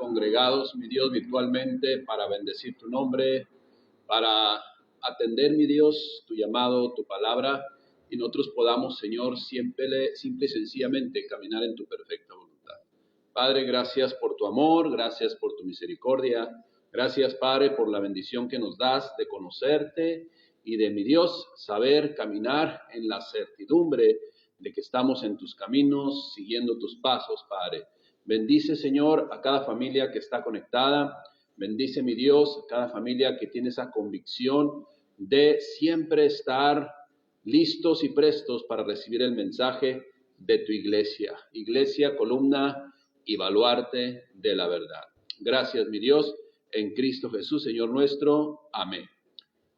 congregados, mi Dios, virtualmente para bendecir tu nombre, para atender, mi Dios, tu llamado, tu palabra, y nosotros podamos, Señor, simple y sencillamente caminar en tu perfecta voluntad. Padre, gracias por tu amor, gracias por tu misericordia, gracias, Padre, por la bendición que nos das de conocerte y de, mi Dios, saber caminar en la certidumbre de que estamos en tus caminos, siguiendo tus pasos, Padre. Bendice, Señor, a cada familia que está conectada. Bendice, mi Dios, a cada familia que tiene esa convicción de siempre estar listos y prestos para recibir el mensaje de tu iglesia. Iglesia, columna y baluarte de la verdad. Gracias, mi Dios, en Cristo Jesús, Señor nuestro. Amén.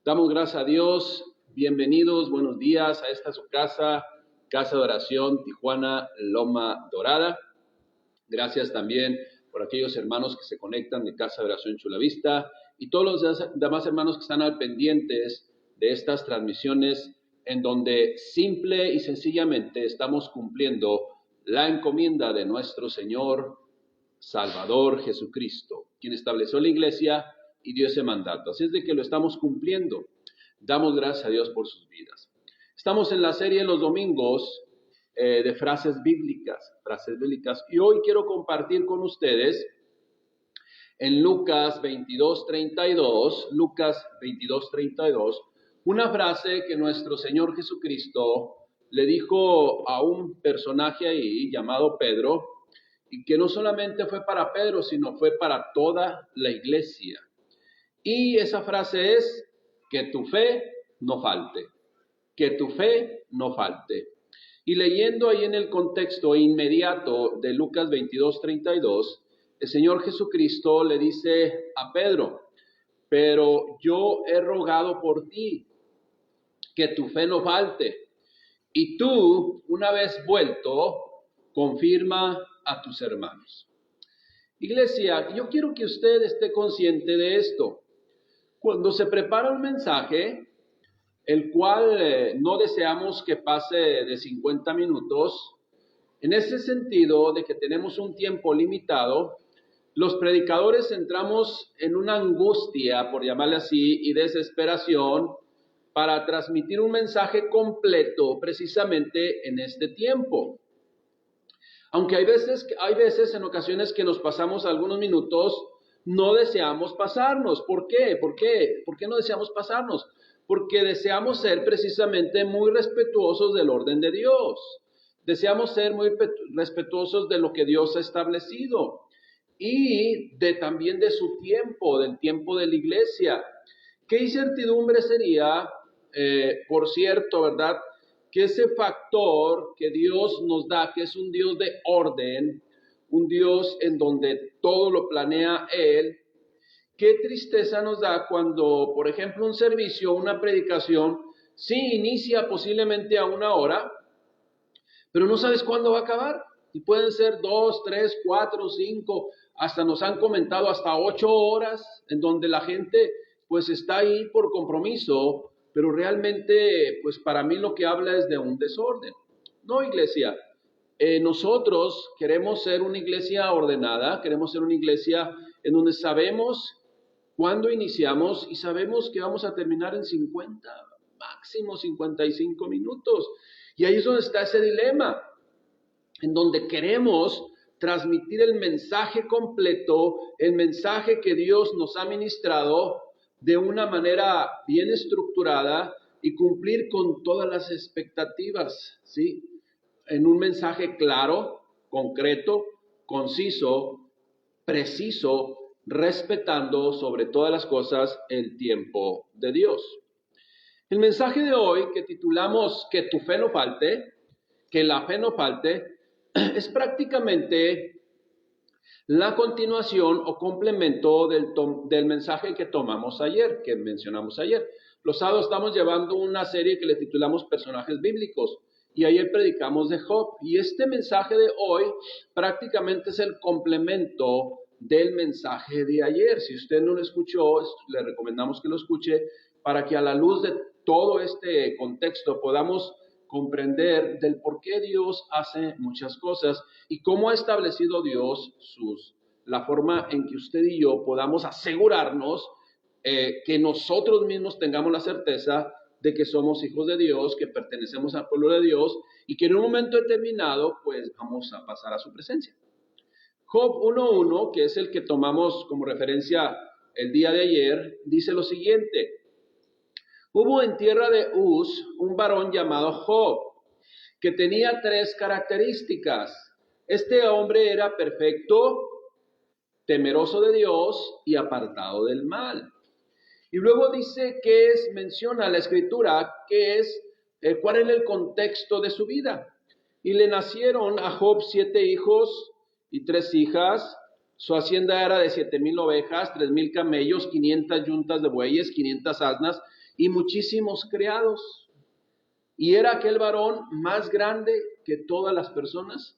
Damos gracias a Dios. Bienvenidos, buenos días a esta su casa, Casa de Oración Tijuana, Loma Dorada. Gracias también por aquellos hermanos que se conectan de Casa de Oración Chula Vista y todos los demás hermanos que están al pendientes de estas transmisiones en donde simple y sencillamente estamos cumpliendo la encomienda de nuestro Señor Salvador Jesucristo, quien estableció la iglesia y dio ese mandato. Así es de que lo estamos cumpliendo. Damos gracias a Dios por sus vidas. Estamos en la serie los domingos de frases bíblicas, y hoy quiero compartir con ustedes en Lucas 22:32, una frase que nuestro Señor Jesucristo le dijo a un personaje ahí llamado Pedro, y que no solamente fue para Pedro, sino fue para toda la iglesia. Y esa frase es, que tu fe no falte, que tu fe no falte. Y leyendo ahí en el contexto inmediato de Lucas 22:32, el Señor Jesucristo le dice a Pedro, pero yo he rogado por ti, que tu fe no falte. Y tú, una vez vuelto, confirma a tus hermanos. Iglesia, yo quiero que usted esté consciente de esto. Cuando se prepara un mensaje, el cual no deseamos que pase de 50 minutos, en ese sentido de que tenemos un tiempo limitado, los predicadores entramos en una angustia, por llamarle así, y desesperación para transmitir un mensaje completo precisamente en este tiempo. Aunque hay veces en ocasiones que nos pasamos algunos minutos, no deseamos pasarnos. ¿Por qué? ¿Por qué no deseamos pasarnos? Porque deseamos ser precisamente muy respetuosos del orden de Dios. Deseamos ser muy respetuosos de lo que Dios ha establecido y también de su tiempo, del tiempo de la iglesia. ¿Qué incertidumbre sería, por cierto, verdad? Que ese factor que Dios nos da, que es un Dios de orden, un Dios en donde todo lo planea Él. Qué tristeza nos da cuando, por ejemplo, un servicio, una predicación, sí inicia posiblemente a 1 hora, pero no sabes cuándo va a acabar. Y pueden ser 2, 3, 4, 5, hasta nos han comentado hasta 8 horas, en donde la gente pues está ahí por compromiso, pero realmente pues para mí lo que habla es de un desorden. No, iglesia. Nosotros queremos ser una iglesia ordenada, queremos ser una iglesia en donde sabemos cuándo iniciamos y sabemos que vamos a terminar en 50, máximo 55 minutos. Y ahí es donde está ese dilema, en donde queremos transmitir el mensaje completo, el mensaje que Dios nos ha ministrado de una manera bien estructurada y cumplir con todas las expectativas, ¿sí? En un mensaje claro, concreto, conciso, preciso, respetando sobre todas las cosas el tiempo de Dios. El mensaje de hoy que titulamos que tu fe no falte, que la fe no falte, es prácticamente la continuación o complemento del mensaje que tomamos ayer, que mencionamos ayer. Los sábados estamos llevando una serie que le titulamos Personajes Bíblicos. Y ayer predicamos de Job. Y este mensaje de hoy prácticamente es el complemento del mensaje de ayer. Si usted no lo escuchó, le recomendamos que lo escuche para que a la luz de todo este contexto podamos comprender del por qué Dios hace muchas cosas y cómo ha establecido Dios sus la forma en que usted y yo podamos asegurarnos que nosotros mismos tengamos la certeza de que somos hijos de Dios, que pertenecemos al pueblo de Dios y que en un momento determinado pues vamos a pasar a su presencia. Job 1:1, que es el que tomamos como referencia el día de ayer, dice lo siguiente: hubo en tierra de Uz un varón llamado Job, que tenía 3 características. Este hombre era perfecto, temeroso de Dios y apartado del mal. Y luego dice menciona la escritura cuál es el contexto de su vida. Y le nacieron a Job 7 hijos y 3 hijas. Su hacienda era de 7,000 ovejas, 3,000 camellos, 500 yuntas de bueyes, 500 asnas y muchísimos criados. Y era aquel varón más grande que todas las personas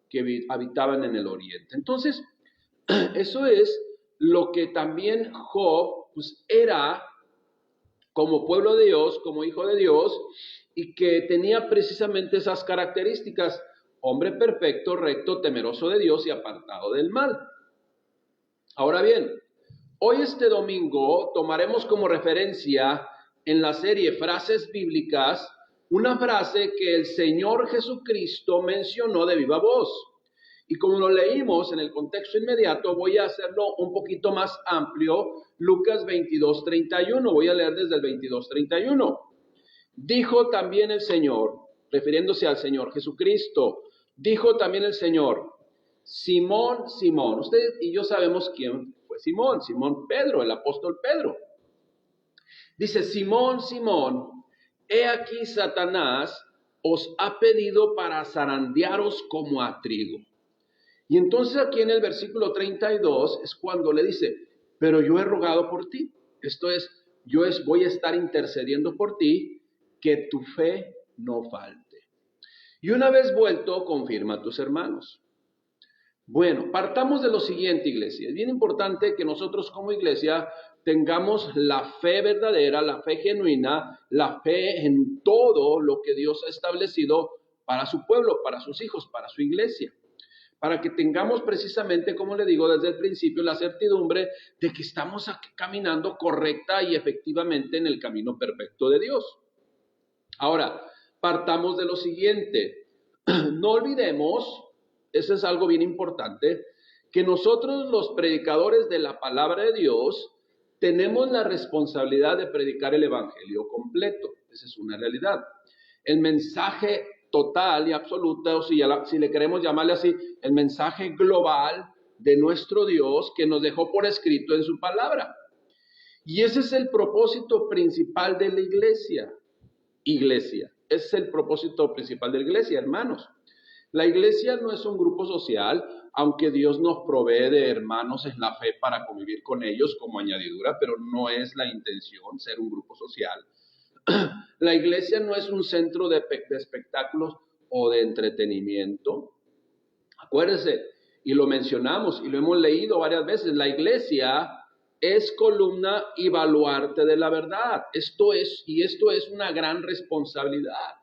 que habitaban en el oriente. Entonces, eso es lo que también Job pues, era como pueblo de Dios, como hijo de Dios, y que tenía precisamente esas características: hombre perfecto, recto, temeroso de Dios y apartado del mal. Ahora bien, hoy este domingo tomaremos como referencia en la serie Frases Bíblicas una frase que el Señor Jesucristo mencionó de viva voz. Y como lo leímos en el contexto inmediato, voy a hacerlo un poquito más amplio. Lucas 22:31, voy a leer desde el 22:31. Dijo también el Señor, refiriéndose al Señor Jesucristo, dijo también el Señor: Simón, Simón. Usted y yo sabemos quién fue Simón, Simón Pedro, el apóstol Pedro. Dice: Simón, Simón, he aquí Satanás os ha pedido para zarandearos como a trigo. Y entonces aquí en el versículo 32 es cuando le dice: pero yo he rogado por ti. Esto es, voy a estar intercediendo por ti, que tu fe no falte. Y una vez vuelto, confirma a tus hermanos. Bueno, partamos de lo siguiente, iglesia. Es bien importante que nosotros como iglesia tengamos la fe verdadera, la fe genuina, la fe en todo lo que Dios ha establecido para su pueblo, para sus hijos, para su iglesia. Para que tengamos precisamente, como le digo desde el principio, la certidumbre de que estamos aquí caminando correcta y efectivamente en el camino perfecto de Dios. Ahora, partamos de lo siguiente. No olvidemos, eso es algo bien importante, que nosotros los predicadores de la palabra de Dios tenemos la responsabilidad de predicar el evangelio completo. Esa es una realidad. El mensaje total y absoluta, o si le queremos llamarle así, el mensaje global de nuestro Dios que nos dejó por escrito en su palabra. Y ese es el propósito principal de la iglesia. Ese es el propósito principal de la iglesia, hermanos. La iglesia no es un grupo social, aunque Dios nos provee de hermanos en la fe para convivir con ellos como añadidura, pero no es la intención ser un grupo social. La iglesia no es un centro de espectáculos o de entretenimiento. Acuérdese, y lo mencionamos y lo hemos leído varias veces, la iglesia es columna y baluarte de la verdad. Esto es una gran responsabilidad,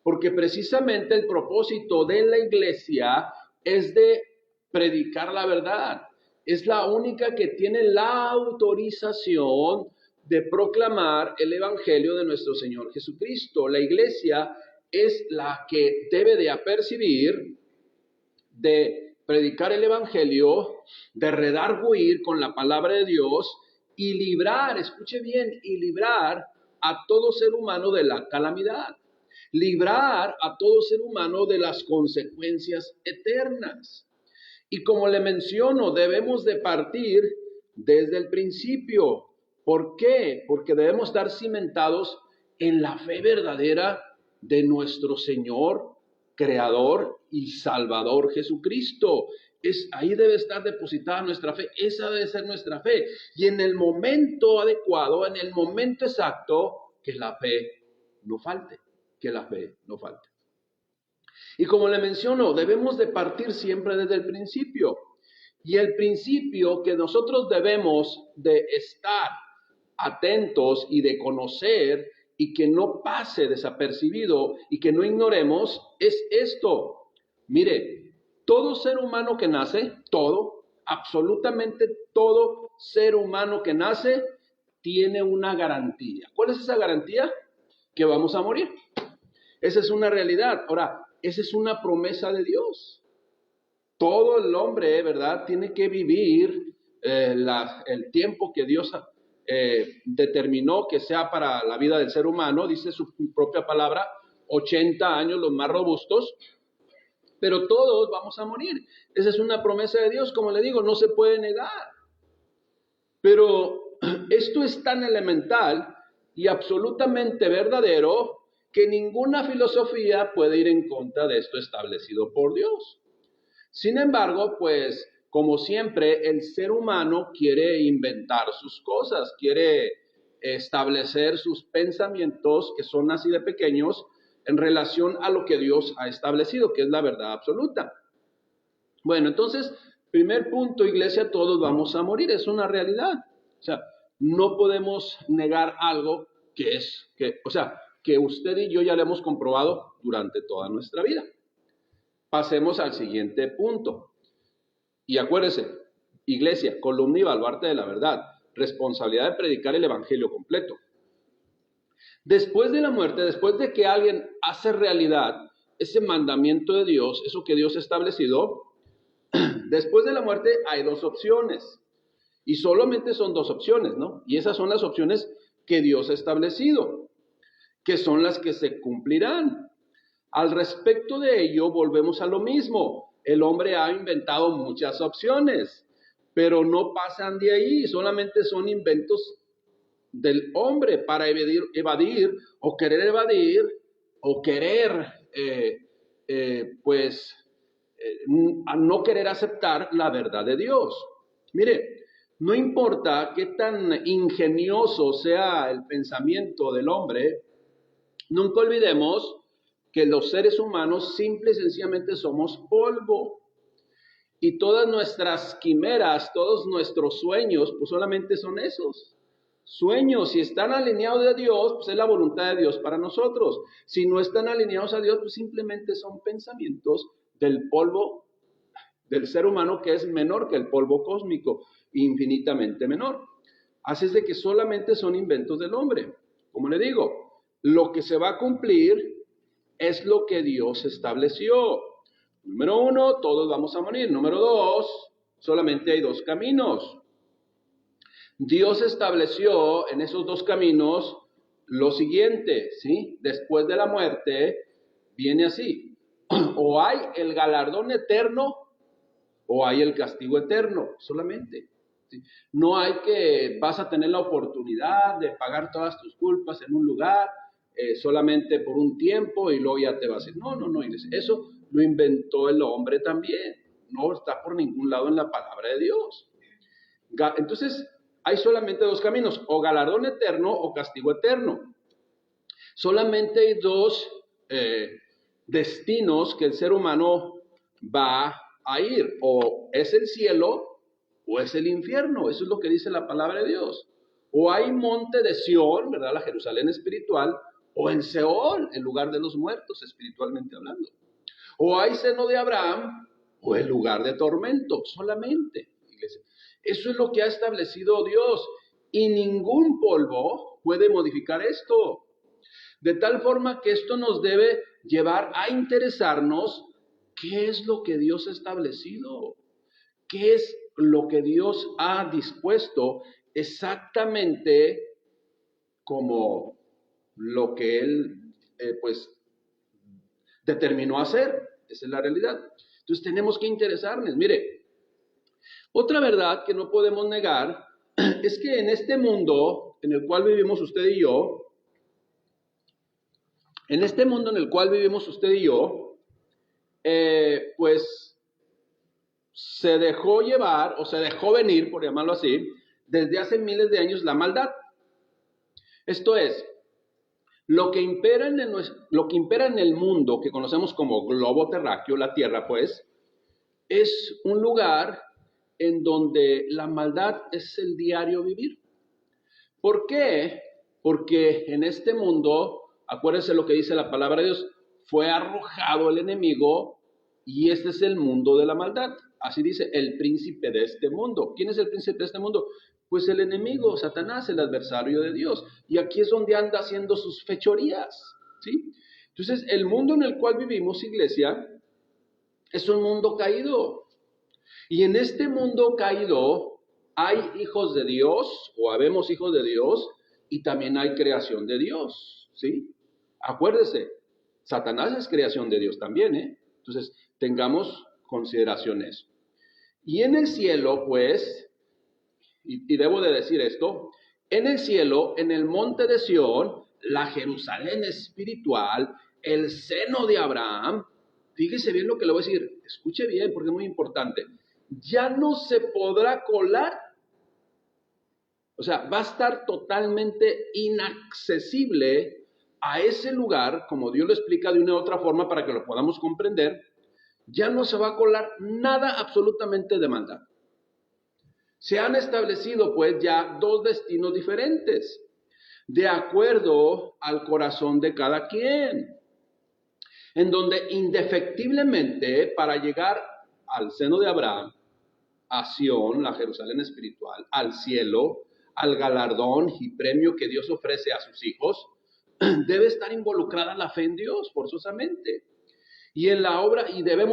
porque precisamente el propósito de la iglesia es de predicar la verdad. Es la única que tiene la autorización de proclamar el evangelio de nuestro Señor Jesucristo. La iglesia es la que debe de apercibir, de predicar el evangelio, de redarguir con la palabra de Dios y librar, escuche bien, y librar a todo ser humano de la calamidad. Librar a todo ser humano de las consecuencias eternas. Y como le menciono, debemos de partir desde el principio. ¿Por qué? Porque debemos estar cimentados en la fe verdadera de nuestro Señor, Creador y Salvador Jesucristo. Ahí debe estar depositada nuestra fe. Esa debe ser nuestra fe. Y en el momento adecuado, en el momento exacto, que la fe no falte. Que la fe no falte. Y como le menciono, debemos de partir siempre desde el principio. Y el principio que nosotros debemos de estar atentos y de conocer y que no pase desapercibido y que no ignoremos es esto. Mire, todo ser humano que nace, todo, Absolutamente todo ser humano que nace tiene una garantía. ¿Cuál es esa garantía? Que vamos a morir. Esa es una realidad. Ahora, esa es una promesa de Dios. Todo el hombre, ¿verdad?, tiene que vivir el tiempo que Dios determinó que sea para la vida del ser humano. Dice su propia palabra, 80 años los más robustos, pero todos vamos a morir. Esa es una promesa de Dios, como le digo, no se puede negar. Pero esto es tan elemental y absolutamente verdadero que ninguna filosofía puede ir en contra de esto establecido por Dios. Sin embargo, pues, como siempre, el ser humano quiere inventar sus cosas, quiere establecer sus pensamientos, que son así de pequeños, en relación a lo que Dios ha establecido, que es la verdad absoluta. Bueno, entonces, primer punto, iglesia, todos vamos a morir, es una realidad. O sea, no podemos negar algo que usted y yo ya lo hemos comprobado durante toda nuestra vida. Pasemos al siguiente punto. Y acuérdese, iglesia, columna y baluarte de la verdad, responsabilidad de predicar el evangelio completo. Después de la muerte, después de que alguien hace realidad ese mandamiento de Dios, eso que Dios ha establecido, después de la muerte hay dos opciones. Y solamente son dos opciones, ¿no? Y esas son las opciones que Dios ha establecido, que son las que se cumplirán. Al respecto de ello, volvemos a lo mismo. El hombre ha inventado muchas opciones, pero no pasan de ahí, solamente son inventos del hombre para evadir o querer no querer aceptar la verdad de Dios. Mire, no importa qué tan ingenioso sea el pensamiento del hombre, nunca olvidemos que los seres humanos simple y sencillamente somos polvo. Y todas nuestras quimeras, todos nuestros sueños, pues solamente son esos. Sueños, si están alineados a Dios, pues es la voluntad de Dios para nosotros. Si no están alineados a Dios, pues simplemente son pensamientos del polvo del ser humano, que es menor que el polvo cósmico, infinitamente menor. Así es de que solamente son inventos del hombre. Como le digo, lo que se va a cumplir es lo que Dios estableció. Número 1, todos vamos a morir. Número 2, solamente hay dos caminos. Dios estableció en esos dos caminos lo siguiente, ¿sí? Después de la muerte viene así. O hay el galardón eterno o hay el castigo eterno, solamente. ¿Sí? No hay que vas a tener la oportunidad de pagar todas tus culpas en un lugar, solamente por un tiempo y luego ya te vas a ir. No, eso lo inventó el hombre también. No está por ningún lado en la palabra de Dios. Entonces, hay solamente dos caminos, o galardón eterno o castigo eterno. Solamente hay dos destinos que el ser humano va a ir, o es el cielo o es el infierno. Eso es lo que dice la palabra de Dios. O hay monte de Sión, ¿verdad?, la Jerusalén espiritual, o en Seol, el lugar de los muertos, espiritualmente hablando. O hay seno de Abraham, o el lugar de tormento, solamente, iglesia. Eso es lo que ha establecido Dios, y ningún polvo puede modificar esto. De tal forma que esto nos debe llevar a interesarnos qué es lo que Dios ha establecido, qué es lo que Dios ha dispuesto exactamente como lo que Él determinó hacer. Esa es la realidad. Entonces tenemos que interesarnos. Mire, otra verdad que no podemos negar es que en este mundo en el cual vivimos usted y yo, pues se dejó llevar o se dejó venir, por llamarlo así, desde hace miles de años la maldad. Esto es, lo que impera en el mundo que conocemos como globo terráqueo, la Tierra, pues, es un lugar en donde la maldad es el diario vivir. ¿Por qué? Porque en este mundo, acuérdense lo que dice la palabra de Dios, fue arrojado el enemigo y este es el mundo de la maldad. Así dice, el príncipe de este mundo. ¿Quién es el príncipe de este mundo? Pues el enemigo, Satanás, el adversario de Dios. Y aquí es donde anda haciendo sus fechorías, ¿sí? Entonces, el mundo en el cual vivimos, iglesia, es un mundo caído. Y en este mundo caído hay hijos de Dios, o habemos hijos de Dios, y también hay creación de Dios, ¿sí? Acuérdese, Satanás es creación de Dios también, ¿eh? Entonces, tengamos consideración eso. Y en el cielo, pues, y debo de decir esto, en el cielo, en el monte de Sión, la Jerusalén espiritual, el seno de Abraham, fíjese bien lo que le voy a decir, escuche bien porque es muy importante, ya no se podrá colar, o sea, va a estar totalmente inaccesible a ese lugar, como Dios lo explica de una u otra forma para que lo podamos comprender, ya no se va a colar nada absolutamente de maldad. Se han establecido pues ya dos destinos diferentes, de acuerdo al corazón de cada quien, en donde indefectiblemente para llegar al seno de Abraham, a Sión, la Jerusalén espiritual, al cielo, al galardón y premio que Dios ofrece a sus hijos, debe estar involucrada la fe en Dios, forzosamente. Y en la obra, y debe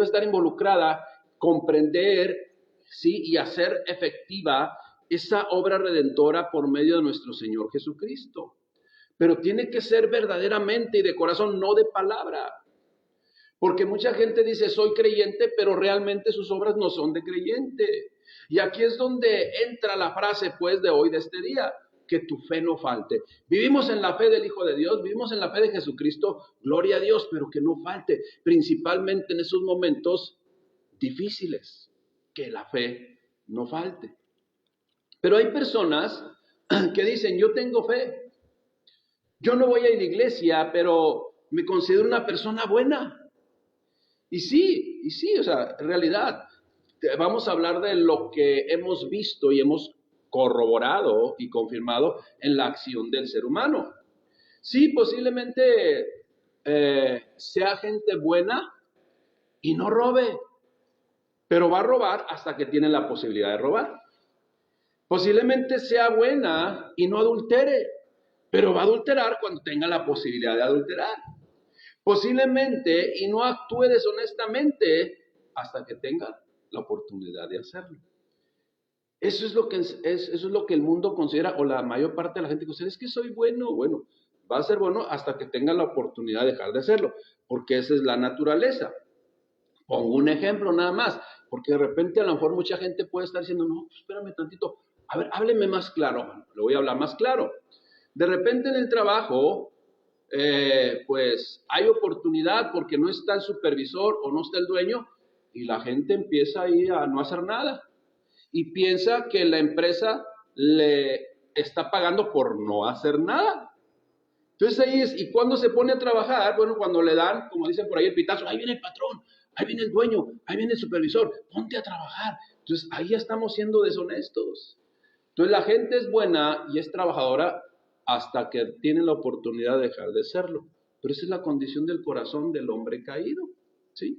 estar involucrada comprender, ¿sí? Y hacer efectiva esa obra redentora por medio de nuestro Señor Jesucristo. Pero tiene que ser verdaderamente y de corazón, no de palabra. Porque mucha gente dice, soy creyente, pero realmente sus obras no son de creyente. Y aquí es donde entra la frase, pues, de hoy, de este día, que tu fe no falte. Vivimos en la fe del Hijo de Dios, vivimos en la fe de Jesucristo, gloria a Dios, pero que no falte, principalmente en esos momentos difíciles, que la fe no falte. Pero hay personas que dicen, yo tengo fe, yo no voy a ir a la iglesia, pero me considero una persona buena. Y sí, o sea, en realidad, vamos a hablar de lo que hemos visto y hemos corroborado y confirmado en la acción del ser humano. Sí, posiblemente sea gente buena y no robe, pero va a robar hasta que tiene la posibilidad de robar. Posiblemente sea buena y no adultere, pero va a adulterar cuando tenga la posibilidad de adulterar. Posiblemente y no actúe deshonestamente hasta que tenga la oportunidad de hacerlo. Eso es lo que el mundo considera, o la mayor parte de la gente considera, es que soy bueno. Bueno, va a ser bueno hasta que tenga la oportunidad de dejar de hacerlo, porque esa es la naturaleza. Pongo un ejemplo nada más, porque de repente a lo mejor mucha gente puede estar diciendo, no, espérame tantito, a ver, hábleme más claro, le voy a hablar más claro. De repente en el trabajo, pues hay oportunidad porque no está el supervisor o no está el dueño y la gente empieza ahí a no hacer nada y piensa que la empresa le está pagando por no hacer nada. Entonces ahí es, ¿y cuándo se pone a trabajar? Bueno, cuando le dan, como dicen por ahí el pitazo, ahí viene el patrón, ahí viene el dueño, ahí viene el supervisor, ponte a trabajar. Entonces ahí ya estamos siendo deshonestos. Entonces la gente es buena y es trabajadora hasta que tiene la oportunidad de dejar de serlo. Pero esa es la condición del corazón del hombre caído, ¿sí?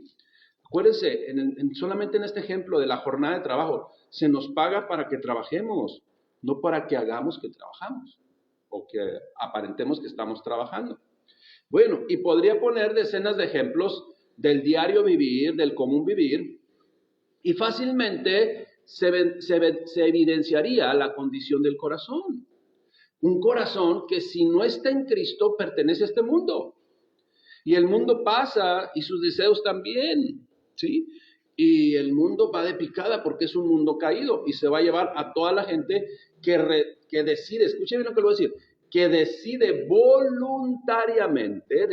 Acuérdense, solamente en este ejemplo de la jornada de trabajo, se nos paga para que trabajemos, no para que hagamos que trabajamos o que aparentemos que estamos trabajando. Bueno, y podría poner decenas de ejemplos del diario vivir, del común vivir, y fácilmente se evidenciaría la condición del corazón. Un corazón que si no está en Cristo pertenece a este mundo. Y el mundo pasa y sus deseos también, ¿sí? Y el mundo va de picada porque es un mundo caído y se va a llevar a toda la gente que decide, escuchen bien lo que le voy a decir, que decide voluntariamente en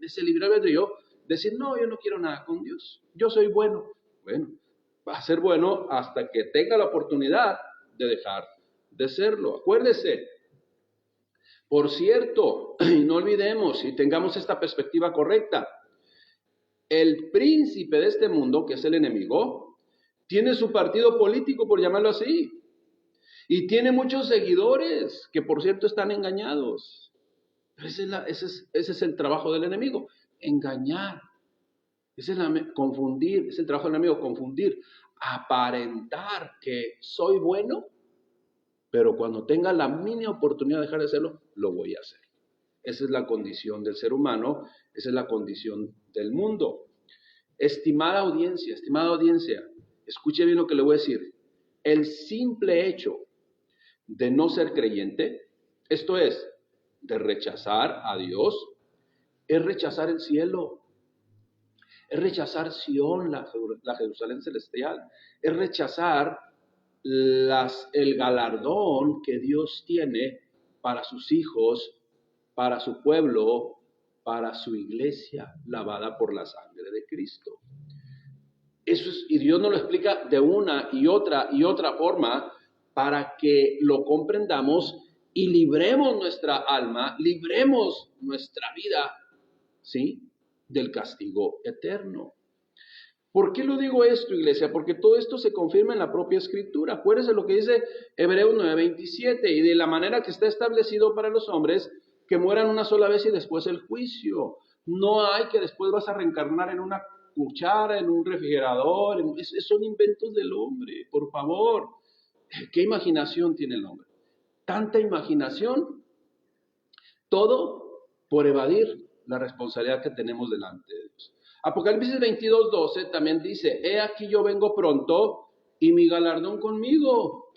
ese libre albedrío, decir, no, yo no quiero nada con Dios, yo soy bueno. Bueno, va a ser bueno hasta que tenga la oportunidad de dejar de serlo. Acuérdese, por cierto, y no olvidemos y tengamos esta perspectiva correcta, el príncipe de este mundo, que es el enemigo, tiene su partido político, por llamarlo así, y tiene muchos seguidores que, por cierto, están engañados. Ese es el trabajo del enemigo, engañar. Confundir, es el trabajo del enemigo, confundir, aparentar que soy bueno, pero cuando tenga la mínima oportunidad de dejar de hacerlo, lo voy a hacer. Esa es la condición del ser humano, esa es la condición del mundo. Estimada audiencia, escuche bien lo que le voy a decir. El simple hecho de no ser creyente, esto es, de rechazar a Dios, es rechazar el cielo, es rechazar Sión, la Jerusalén celestial, es rechazar el galardón que Dios tiene para sus hijos, para su pueblo, para su iglesia lavada por la sangre de Cristo. Eso es, y Dios nos lo explica de una y otra forma para que lo comprendamos y libremos nuestra alma, libremos nuestra vida, ¿sí?, del castigo eterno. ¿Por qué lo digo esto, iglesia? Porque todo esto se confirma en la propia Escritura. Acuérdense lo que dice Hebreos 9:27, y de la manera que está establecido para los hombres que mueran una sola vez y después el juicio. No hay que después vas a reencarnar en una cuchara, en un refrigerador. Son inventos del hombre, por favor. ¿Qué imaginación tiene el hombre? Tanta imaginación, todo por evadir la responsabilidad que tenemos delante de Dios. Apocalipsis 22:12 también dice, he aquí yo vengo pronto y mi galardón conmigo,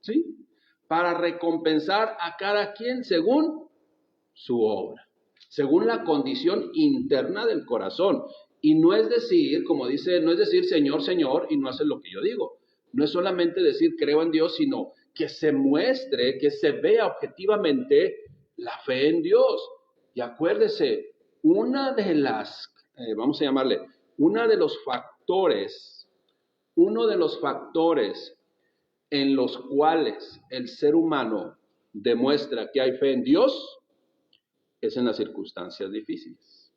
¿sí?, para recompensar a cada quien según su obra, según la condición interna del corazón. Y no es decir, como dice, no es decir Señor, Señor, y no hacer lo que yo digo. No es solamente decir creo en Dios, sino que se muestre, que se vea objetivamente la fe en Dios. Y acuérdese, una de las, vamos a llamarle, uno de los factores en los cuales el ser humano demuestra que hay fe en Dios es en las circunstancias difíciles.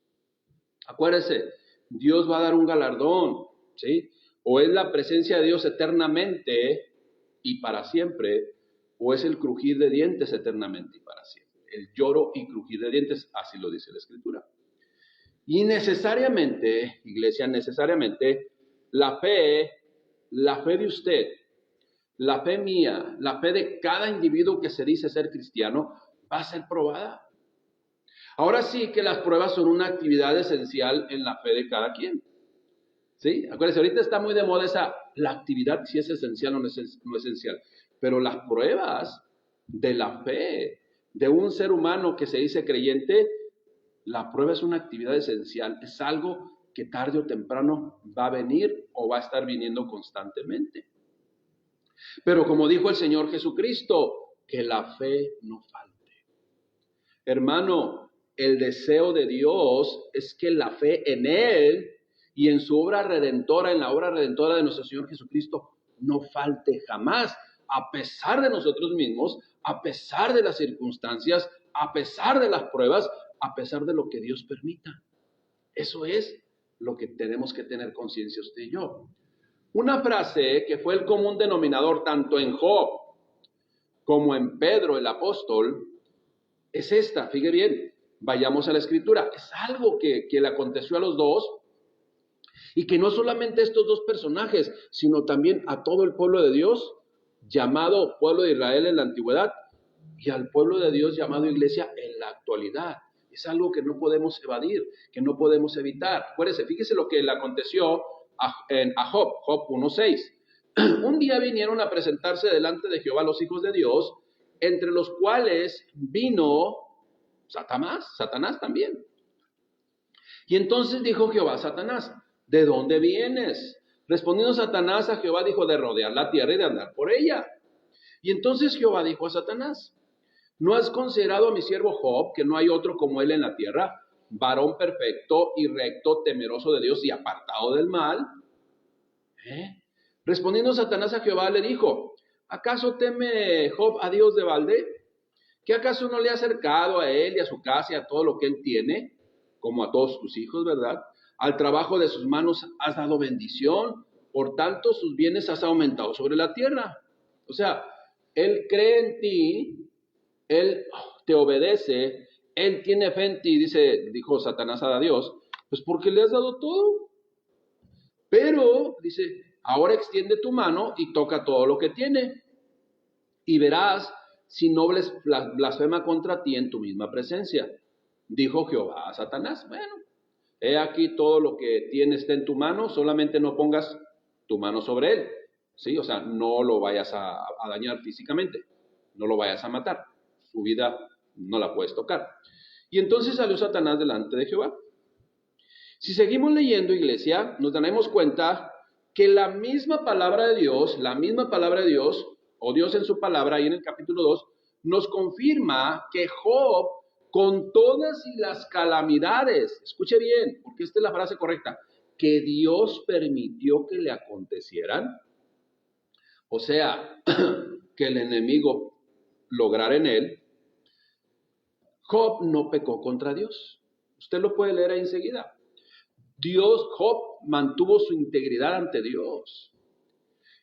Acuérdese, Dios va a dar un galardón, ¿sí? O es la presencia de Dios eternamente y para siempre, o es el crujir de dientes eternamente y para siempre. El lloro y crujir de dientes, así lo dice la Escritura. Y necesariamente, iglesia, la fe de usted, la fe mía, la fe de cada individuo que se dice ser cristiano, va a ser probada. Ahora sí que las pruebas son una actividad esencial en la fe de cada quien. ¿Sí? Acuérdense, ahorita está muy de moda la actividad, si es esencial o no esencial. Pero las pruebas de la fe de un ser humano que se dice creyente, la prueba es una actividad esencial. Es algo que tarde o temprano va a venir o va a estar viniendo constantemente. Pero como dijo el Señor Jesucristo, que la fe no falte. Hermano, el deseo de Dios es que la fe en Él y en su obra redentora, en la obra redentora de nuestro Señor Jesucristo, no falte jamás, a pesar de nosotros mismos, a pesar de las circunstancias, a pesar de las pruebas, a pesar de lo que Dios permita. Eso es lo que tenemos que tener conciencia usted y yo. Una frase que fue el común denominador tanto en Job como en Pedro el apóstol es esta, fíjate bien, vayamos a la Escritura. Es algo que le aconteció a los dos y que no solamente a estos dos personajes, sino también a todo el pueblo de Dios, llamado pueblo de Israel en la antigüedad, y al pueblo de Dios llamado iglesia en la actualidad. Es algo que no podemos evadir, que no podemos evitar. Acuérdense, fíjese lo que le aconteció a Job, Job 1:6. Un día vinieron a presentarse delante de Jehová los hijos de Dios, entre los cuales vino Satanás también. Y entonces dijo Jehová a Satanás, ¿de dónde vienes? Respondiendo Satanás a Jehová dijo, de rodear la tierra y de andar por ella. Y entonces Jehová dijo a Satanás, ¿no has considerado a mi siervo Job, que no hay otro como él en la tierra, varón perfecto y recto, temeroso de Dios y apartado del mal? Respondiendo Satanás a Jehová le dijo, ¿acaso teme Job a Dios de balde? ¿Que acaso no le ha acercado a él y a su casa y a todo lo que él tiene, como a todos tus hijos, verdad? Al trabajo de sus manos has dado bendición, por tanto sus bienes has aumentado sobre la tierra. O sea, él cree en ti, él te obedece, él tiene fe en ti, dijo Satanás a Dios, Pues porque le has dado todo. Pero, dice, ahora extiende tu mano y toca todo lo que tiene. Y verás si no blasfema contra ti en tu misma presencia. Dijo Jehová a Satanás, bueno, he aquí todo lo que tiene está en tu mano, solamente no pongas tu mano sobre él. ¿Sí? O sea, no lo vayas a dañar físicamente, no lo vayas a matar. Su vida no la puedes tocar. Y entonces salió Satanás delante de Jehová. Si seguimos leyendo, iglesia, nos daremos cuenta que la misma palabra de Dios, o Dios en su palabra, ahí en el capítulo 2, nos confirma que Job, con todas y las calamidades, escuche bien, porque esta es la frase correcta, que Dios permitió que le acontecieran, o sea, que el enemigo lograra en él, Job no pecó contra Dios. Usted lo puede leer ahí enseguida. Job mantuvo su integridad ante Dios.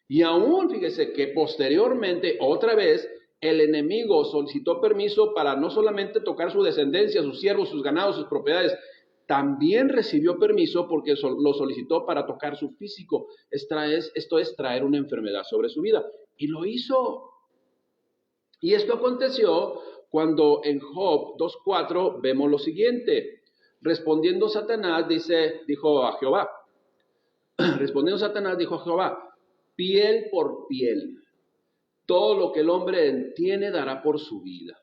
Y aún, fíjese que posteriormente, otra vez, el enemigo solicitó permiso para no solamente tocar su descendencia, sus siervos, sus ganados, sus propiedades, también recibió permiso porque lo solicitó para tocar su físico. Esto es traer una enfermedad sobre su vida. Y lo hizo. Y esto aconteció cuando en Job 2:4 vemos lo siguiente. Respondiendo Satanás, dijo a Jehová, piel por piel, todo lo que el hombre tiene dará por su vida.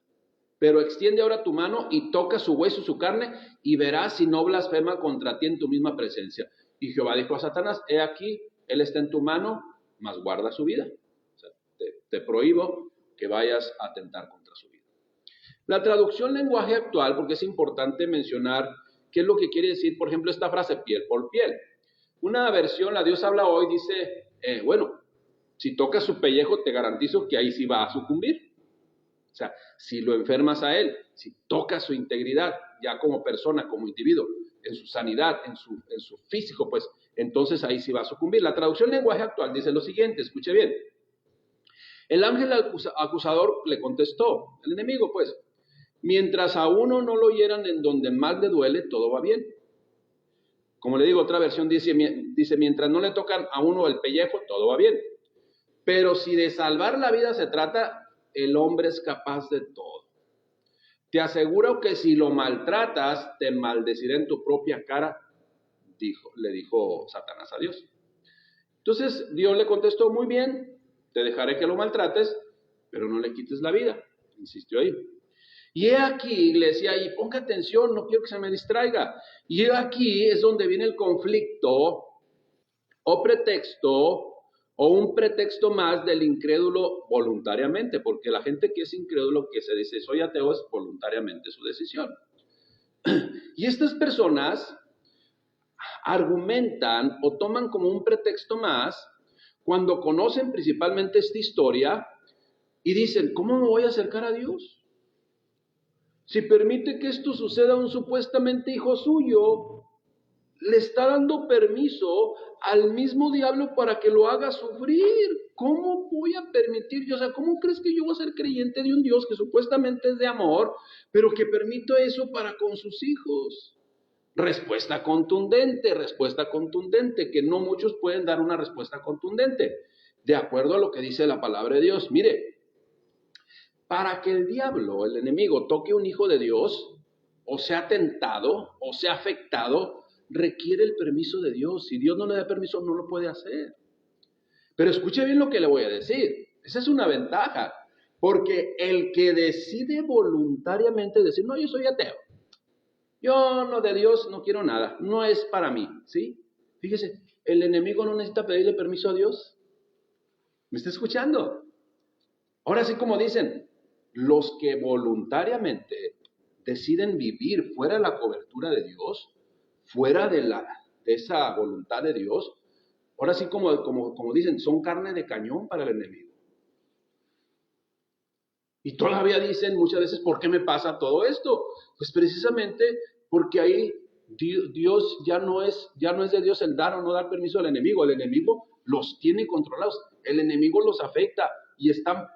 Pero extiende ahora tu mano y toca su hueso, su carne, y verás si no blasfema contra ti en tu misma presencia. Y Jehová dijo a Satanás, he aquí, él está en tu mano, mas guarda su vida. O sea, te prohíbo que vayas a atentar contra su vida. La traducción lenguaje actual, porque es importante mencionar qué es lo que quiere decir, por ejemplo, esta frase, piel por piel. Una versión, la Dios habla hoy, dice, bueno, si tocas su pellejo, te garantizo que ahí sí va a sucumbir. O sea, si lo enfermas a él, si tocas su integridad, ya como persona, como individuo, en su sanidad, en su físico, pues, entonces ahí sí va a sucumbir. La traducción lenguaje actual dice lo siguiente, escuche bien. El ángel acusador le contestó, el enemigo, pues, mientras a uno no lo hieran en donde más le duele, todo va bien. Como le digo, otra versión dice, mientras no le tocan a uno el pellejo, todo va bien. Pero si de salvar la vida se trata, el hombre es capaz de todo. Te aseguro que si lo maltratas, te maldeciré en tu propia cara, le dijo Satanás a Dios. Entonces Dios le contestó, muy bien, te dejaré que lo maltrates, pero no le quites la vida. Insistió ahí. Y he aquí, iglesia, y ponga atención, no quiero que se me distraiga. Y he aquí es donde viene el conflicto o pretexto o un pretexto más del incrédulo voluntariamente, porque la gente que es incrédulo, que se dice soy ateo, es voluntariamente su decisión. Y estas personas argumentan o toman como un pretexto más cuando conocen principalmente esta historia y dicen, ¿cómo me voy a acercar a Dios? Si permite que esto suceda a un supuestamente hijo suyo, le está dando permiso al mismo diablo para que lo haga sufrir. ¿Cómo voy a permitir yo? O sea, ¿cómo crees que yo voy a ser creyente de un Dios que supuestamente es de amor, pero que permito eso para con sus hijos? Respuesta contundente, que no muchos pueden dar una respuesta contundente, de acuerdo a lo que dice la palabra de Dios. Mire, para que el diablo, el enemigo, toque un hijo de Dios, o sea tentado, o sea afectado, requiere el permiso de Dios. Si Dios no le da permiso, no lo puede hacer. Pero escuche bien lo que le voy a decir. Esa es una ventaja. Porque el que decide voluntariamente decir, no, yo soy ateo. Yo no, de Dios no quiero nada. No es para mí, ¿sí? Fíjese, el enemigo no necesita pedirle permiso a Dios. ¿Me está escuchando? Ahora sí, como dicen, los que voluntariamente deciden vivir fuera de la cobertura de Dios, fuera de esa voluntad de Dios, ahora sí como dicen, son carne de cañón para el enemigo. Y todavía dicen muchas veces, ¿por qué me pasa todo esto? Pues precisamente porque ahí Dios ya no es de Dios el dar o no dar permiso al enemigo. El enemigo los tiene controlados, el enemigo los afecta y están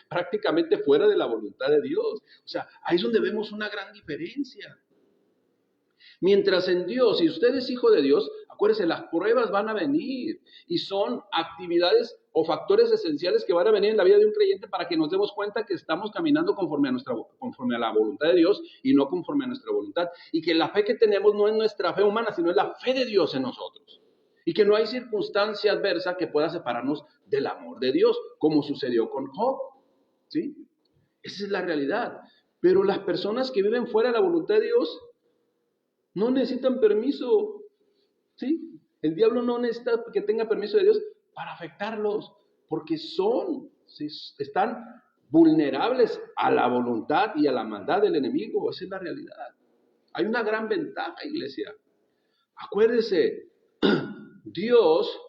prácticamente fuera de la voluntad de Dios. O sea, ahí es donde vemos una gran diferencia. Mientras en Dios, si usted es hijo de Dios, acuérdese, las pruebas van a venir y son actividades o factores esenciales que van a venir en la vida de un creyente para que nos demos cuenta que estamos caminando conforme a la voluntad de Dios y no conforme a nuestra voluntad. Y que la fe que tenemos no es nuestra fe humana, sino es la fe de Dios en nosotros. Y que no hay circunstancia adversa que pueda separarnos del amor de Dios, como sucedió con Job. ¿Sí? Esa es la realidad. Pero las personas que viven fuera de la voluntad de Dios no necesitan permiso, ¿sí? El diablo no necesita que tenga permiso de Dios para afectarlos, porque ¿sí? Están vulnerables a la voluntad y a la maldad del enemigo. Esa es la realidad. Hay una gran ventaja, iglesia. Acuérdese, Dios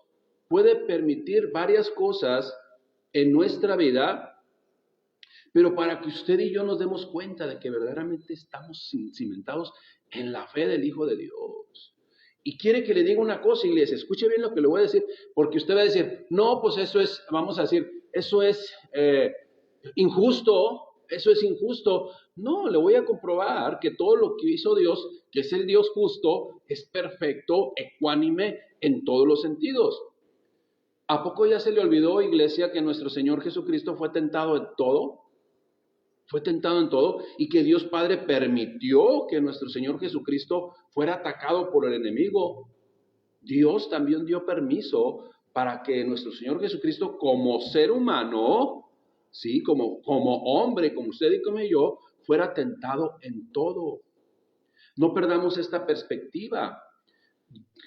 puede permitir varias cosas en nuestra vida, pero para que usted y yo nos demos cuenta de que verdaderamente estamos cimentados en la fe del Hijo de Dios. Y quiere que le diga una cosa, iglesia, escuche bien lo que le voy a decir, porque usted va a decir, no, pues eso es, vamos a decir, eso es injusto, eso es injusto. No, le voy a comprobar que todo lo que hizo Dios, que es el Dios justo, es perfecto, ecuánime en todos los sentidos. ¿A poco ya se le olvidó, iglesia, que nuestro Señor Jesucristo fue tentado en todo? Fue tentado en todo y que Dios Padre permitió que nuestro Señor Jesucristo fuera atacado por el enemigo. Dios también dio permiso para que nuestro Señor Jesucristo como ser humano, ¿sí? como hombre, como usted y como yo, fuera tentado en todo. No perdamos esta perspectiva.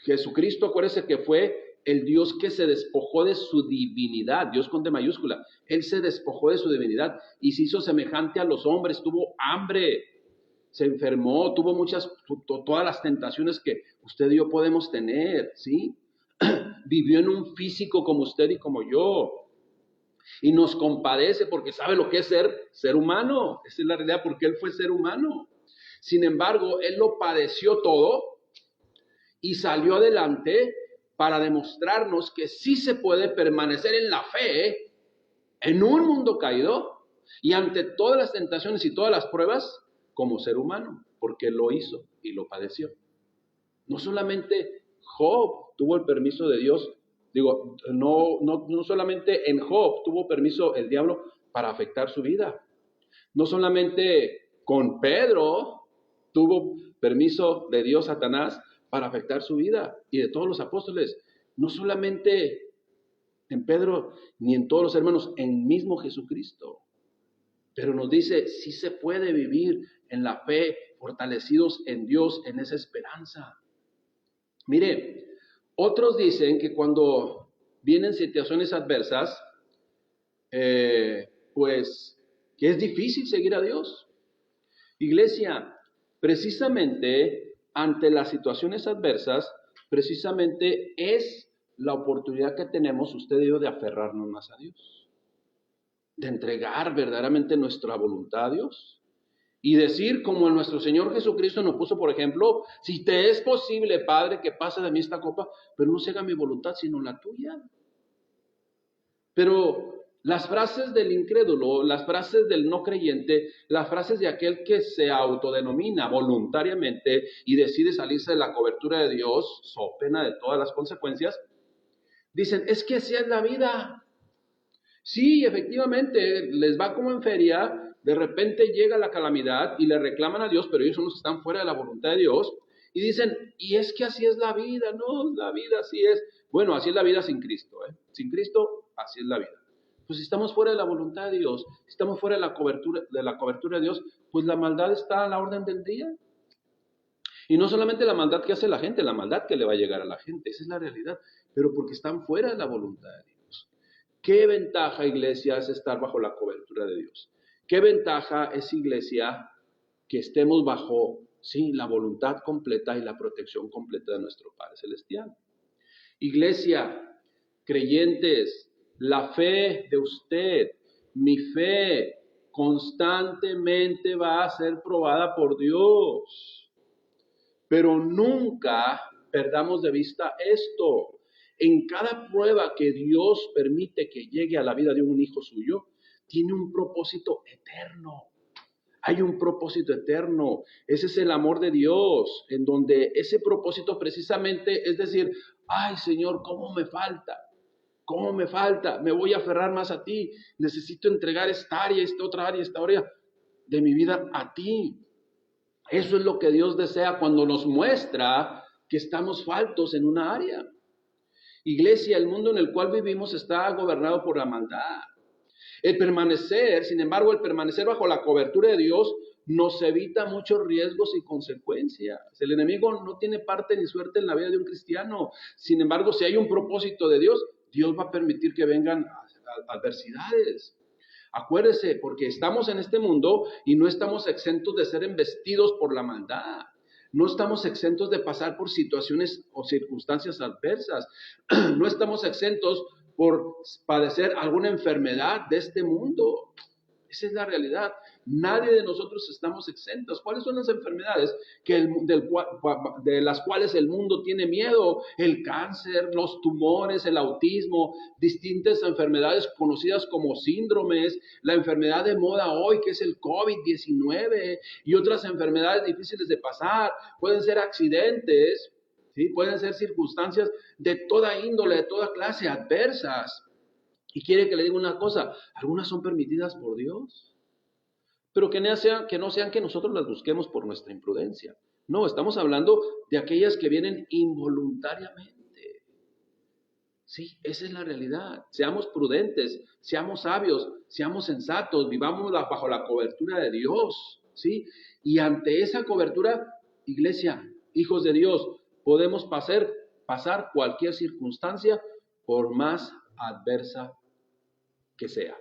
Jesucristo, acuérdese que fue el Dios que se despojó de su divinidad, Dios con D mayúscula. Él se despojó de su divinidad y se hizo semejante a los hombres, tuvo hambre, se enfermó, tuvo todas las tentaciones que usted y yo podemos tener, ¿sí? Vivió en un físico como usted y como yo. Y nos compadece porque sabe lo que es ser humano. Esa es la realidad, porque Él fue ser humano. Sin embargo, Él lo padeció todo y salió adelante para demostrarnos que sí se puede permanecer en la fe en un mundo caído y ante todas las tentaciones y todas las pruebas como ser humano, porque lo hizo y lo padeció. No solamente Job tuvo el permiso de Dios, no solamente en Job tuvo permiso el diablo para afectar su vida. No solamente con Pedro tuvo permiso de Dios Satanás para afectar su vida y de todos los apóstoles. No solamente en Pedro ni en todos los hermanos, en mismo Jesucristo. Pero nos dice, sí se puede vivir en la fe, fortalecidos en Dios, en esa esperanza. Mire, otros dicen que cuando vienen situaciones adversas, pues que es difícil seguir a Dios. Iglesia, precisamente ante las situaciones adversas, precisamente es la oportunidad que tenemos usted y yo de aferrarnos más a Dios, de entregar verdaderamente nuestra voluntad a Dios y decir como nuestro Señor Jesucristo nos puso, por ejemplo, si te es posible, Padre, que pase de mí esta copa, pero no se haga mi voluntad sino la tuya. Pero las frases del incrédulo, las frases del no creyente, las frases de aquel que se autodenomina voluntariamente y decide salirse de la cobertura de Dios, so pena de todas las consecuencias, dicen, es que así es la vida. Sí, efectivamente, les va como en feria, de repente llega la calamidad y le reclaman a Dios, pero ellos son los que están fuera de la voluntad de Dios, y dicen, y es que así es la vida, no, la vida así es. Bueno, así es la vida sin Cristo, ¿eh? Sin Cristo, así es la vida. Pues si estamos fuera de la voluntad de Dios, si estamos fuera de la cobertura de Dios, pues la maldad está a la orden del día. Y no solamente la maldad que hace la gente, la maldad que le va a llegar a la gente, esa es la realidad, pero porque están fuera de la voluntad de Dios. ¿Qué ventaja, iglesia, es estar bajo la cobertura de Dios? ¿Qué ventaja es, iglesia, que estemos bajo, sí, la voluntad completa y la protección completa de nuestro Padre Celestial? Iglesia, creyentes, la fe de usted, mi fe, constantemente va a ser probada por Dios. Pero nunca perdamos de vista esto. En cada prueba que Dios permite que llegue a la vida de un hijo suyo, tiene un propósito eterno. Hay un propósito eterno. Ese es el amor de Dios, en donde ese propósito precisamente es decir, ay Señor, ¿cómo me falta? ¿Cómo me falta? Me voy a aferrar más a ti. Necesito entregar esta área, esta otra área, esta área de mi vida a ti. Eso es lo que Dios desea cuando nos muestra que estamos faltos en una área. Iglesia, el mundo en el cual vivimos está gobernado por la maldad. El permanecer, sin embargo, el permanecer bajo la cobertura de Dios nos evita muchos riesgos y consecuencias. El enemigo no tiene parte ni suerte en la vida de un cristiano. Sin embargo, si hay un propósito de Dios, Dios va a permitir que vengan adversidades. Acuérdese, porque estamos en este mundo y no estamos exentos de ser embestidos por la maldad. No estamos exentos de pasar por situaciones o circunstancias adversas. No estamos exentos por padecer alguna enfermedad de este mundo. Esa es la realidad. Nadie de nosotros estamos exentos. ¿Cuáles son las enfermedades de las cuales el mundo tiene miedo? El cáncer, los tumores, el autismo, distintas enfermedades conocidas como síndromes, la enfermedad de moda hoy que es el COVID-19 y otras enfermedades difíciles de pasar. Pueden ser accidentes, ¿sí? Pueden ser circunstancias de toda índole, de toda clase, adversas. Y quiere que le diga una cosa, algunas son permitidas por Dios, pero que no sean que nosotros las busquemos por nuestra imprudencia. No, estamos hablando de aquellas que vienen involuntariamente. Sí, esa es la realidad. Seamos prudentes, seamos sabios, seamos sensatos, vivamos bajo la cobertura de Dios, ¿sí? Y ante esa cobertura, iglesia, hijos de Dios, podemos pasar cualquier circunstancia por más adversa que sea.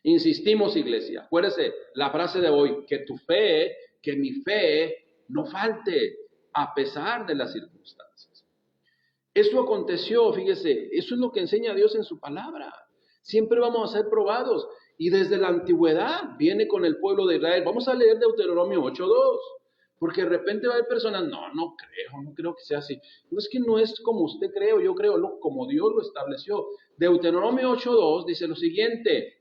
Insistimos, iglesia, acuérdese la frase de hoy, que mi fe no falte a pesar de las circunstancias. Eso aconteció, fíjese, eso es lo que enseña Dios en su palabra. Siempre vamos a ser probados y desde la antigüedad viene con el pueblo de Israel. Vamos a leer Deuteronomio 8:2. Porque de repente va a haber personas, no creo que sea así. No es que no es como usted cree o yo creo, como Dios lo estableció. Deuteronomio 8:2 dice lo siguiente,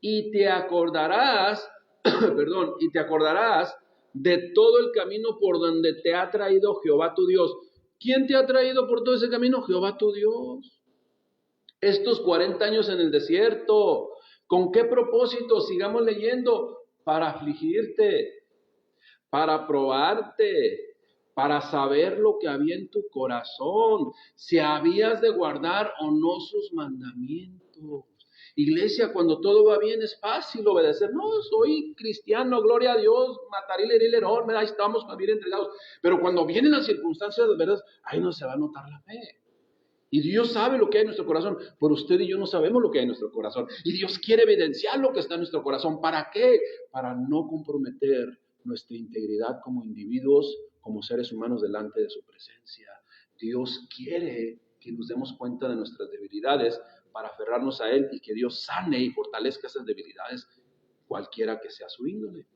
y te acordarás, y te acordarás de todo el camino por donde te ha traído Jehová tu Dios. ¿Quién te ha traído por todo ese camino? Jehová tu Dios. Estos 40 años en el desierto, ¿con qué propósito? Sigamos leyendo, para afligirte, para probarte, para saber lo que había en tu corazón, si habías de guardar o no sus mandamientos. Iglesia, cuando todo va bien es fácil obedecer. No, soy cristiano, gloria a Dios, ahí estamos bien entregados. Pero cuando vienen las circunstancias de verdad, ahí no se va a notar la fe. Y Dios sabe lo que hay en nuestro corazón, pero usted y yo no sabemos lo que hay en nuestro corazón. Y Dios quiere evidenciar lo que está en nuestro corazón. ¿Para qué? Para no comprometer nuestra integridad como individuos, como seres humanos delante de su presencia. Dios quiere que nos demos cuenta de nuestras debilidades para aferrarnos a Él y que Dios sane y fortalezca esas debilidades, cualquiera que sea su índole.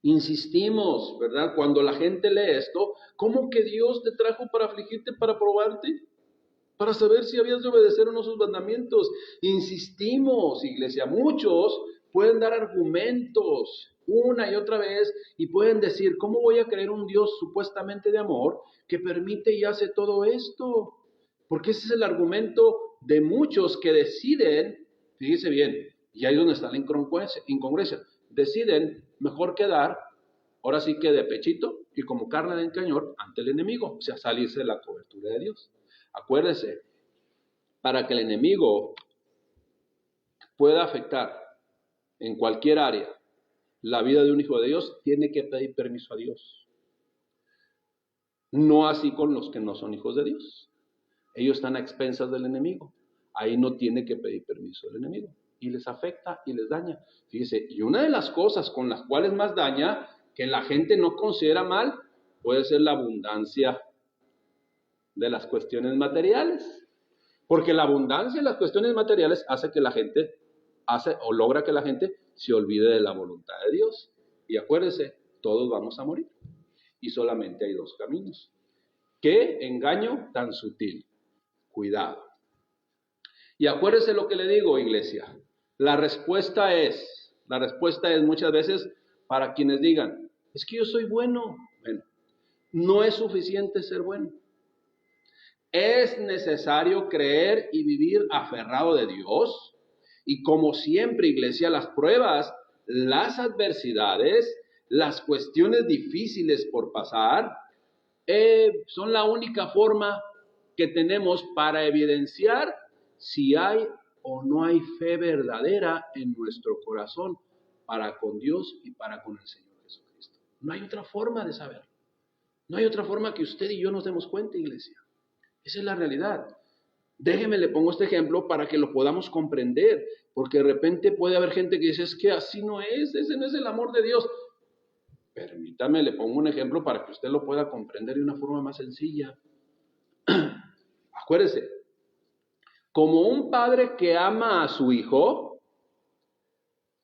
Insistimos, ¿verdad? Cuando la gente lee esto, ¿cómo que Dios te trajo para afligirte, para probarte? Para saber si habías de obedecer o no sus mandamientos. Insistimos, iglesia, muchos pueden dar argumentos una y otra vez y pueden decir, ¿cómo voy a creer un Dios supuestamente de amor que permite y hace todo esto? Porque ese es el argumento de muchos que deciden, fíjese bien, y ahí es donde está la incongruencia, deciden mejor quedar, ahora sí que de pechito y como carne de encañón ante el enemigo, o sea, salirse de la cobertura de Dios. Acuérdese, para que el enemigo pueda afectar en cualquier área la vida de un hijo de Dios, tiene que pedir permiso a Dios. No así con los que no son hijos de Dios. Ellos están a expensas del enemigo. Ahí no tiene que pedir permiso el enemigo. Y les afecta y les daña. Fíjese, y una de las cosas con las cuales más daña, que la gente no considera mal, puede ser la abundancia de las cuestiones materiales. Porque la abundancia de las cuestiones materiales hace que la gente, logra que la gente se olvide de la voluntad de Dios. Y acuérdese, todos vamos a morir. Y solamente hay dos caminos. ¿Qué engaño tan sutil? Cuidado. Y acuérdese lo que le digo, iglesia. La respuesta es, La respuesta es muchas veces para quienes digan, es que yo soy bueno. Bueno, no es suficiente ser bueno. Es necesario creer y vivir aferrado de Dios. Y como siempre, iglesia, las pruebas, las adversidades, las cuestiones difíciles por pasar, son la única forma que tenemos para evidenciar si hay o no hay fe verdadera en nuestro corazón para con Dios y para con el Señor Jesucristo. No hay otra forma de saberlo. No hay otra forma que usted y yo nos demos cuenta, iglesia. Esa es la realidad. Déjeme, le pongo este ejemplo para que lo podamos comprender, porque de repente puede haber gente que dice, es que así no es, ese no es el amor de Dios. Permítame, le pongo un ejemplo para que usted lo pueda comprender de una forma más sencilla. Acuérdese, como un padre que ama a su hijo,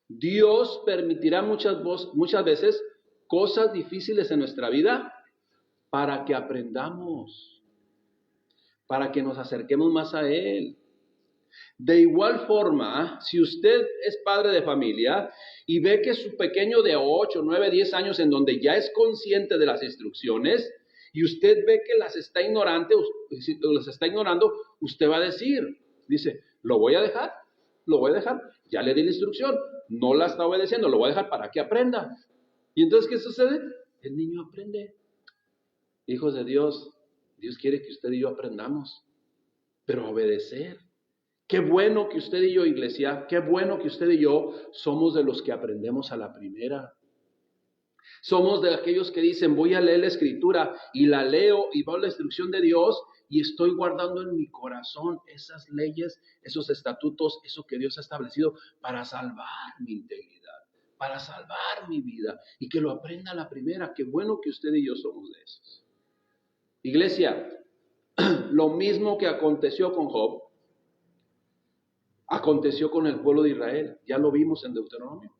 Dios permitirá muchas veces cosas difíciles en nuestra vida para que aprendamos, para que nos acerquemos más a Él. De igual forma, si usted es padre de familia y ve que su pequeño de 8, 9, 10 años en donde ya es consciente de las instrucciones y usted ve que las está ignorando, usted va a decir, dice, lo voy a dejar, ya le di la instrucción, no la está obedeciendo, lo voy a dejar para que aprenda. Y entonces, ¿qué sucede? El niño aprende. Hijos de Dios, Dios quiere que usted y yo aprendamos, pero a obedecer. Qué bueno que usted y yo, iglesia, qué bueno que usted y yo somos de los que aprendemos a la primera. Somos de aquellos que dicen, voy a leer la escritura y la leo y veo la instrucción de Dios y estoy guardando en mi corazón esas leyes, esos estatutos, eso que Dios ha establecido para salvar mi integridad, para salvar mi vida y que lo aprenda a la primera. Qué bueno que usted y yo somos de esos. Iglesia, lo mismo que aconteció con Job, aconteció con el pueblo de Israel. Ya lo vimos en Deuteronomio.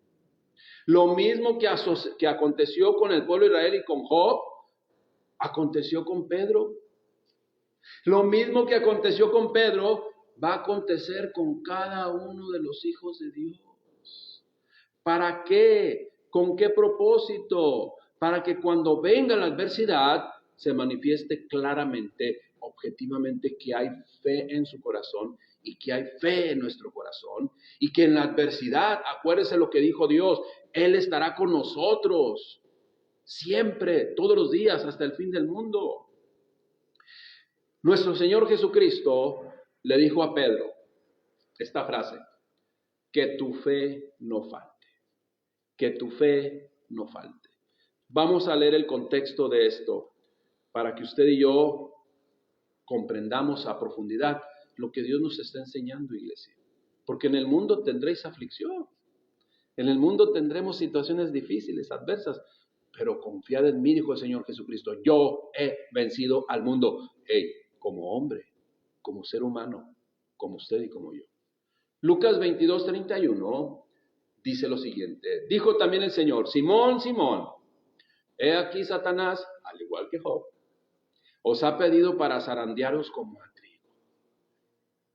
Lo mismo que aconteció con el pueblo de Israel y con Job, aconteció con Pedro. Lo mismo que aconteció con Pedro, va a acontecer con cada uno de los hijos de Dios. ¿Para qué? ¿Con qué propósito? Para que cuando venga la adversidad se manifieste claramente, objetivamente, que hay fe en su corazón y que hay fe en nuestro corazón y que en la adversidad, acuérdese lo que dijo Dios, Él estará con nosotros siempre, todos los días, hasta el fin del mundo. Nuestro Señor Jesucristo le dijo a Pedro esta frase, que tu fe no falte, que tu fe no falte. Vamos a leer el contexto de esto para que usted y yo comprendamos a profundidad lo que Dios nos está enseñando, iglesia. Porque en el mundo tendréis aflicción, en el mundo tendremos situaciones difíciles, adversas, pero confiad en mí, dijo el Señor Jesucristo, yo he vencido al mundo. Hey, como hombre, como ser humano, como usted y como yo. Lucas 22:31 dice lo siguiente, dijo también el Señor, Simón, Simón, he aquí Satanás, al igual que Job, os ha pedido para zarandearos como a trigo.